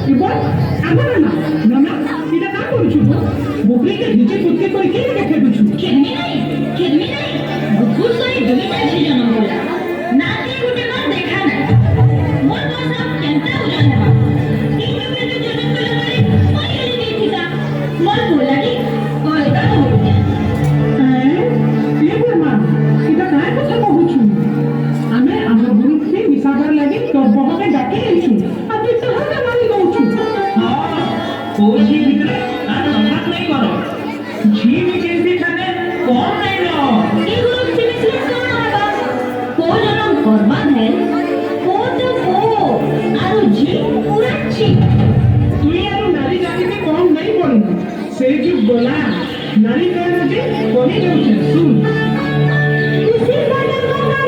এবার আমার না না না এটা না করছু গো বুবলিকে নিচে কুদকে করে কি দেখে দিছু খেলনি নাই বুকুল করে দুইটা ঝিজন বলা না দিয়ে গুটে না দেখা নাই মোর বস কেনতা ওজন হেবা এই লোকে তো জনম কলা মারি ওই হেলি দিছিলা মোর বলা কি কয়টা হইছে এবার মা এটা কার কথা কହୁছু আমি আমার গ্রুপে মিশাবার লাগি তবহকে ডাকি আইছু আর তুই তাহলে মারি দউছু हाँ कोई ভিতরে আর সংঘাত नहीं करो ঝি মিটিং খানে কম নাই লো এই গ্রুপ সিলেকশন কোন হবা কো জনম বরবাদ है কো তো কো আর জি পুরাচ্ছি তুই আর নারী জাতিকে কম নাই পড়িনি সে যে বলা নারী কেন যে কহি যাচ্ছে শুন খুশি বাজা বাজা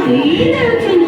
ଦେଇ ଦେଉଛି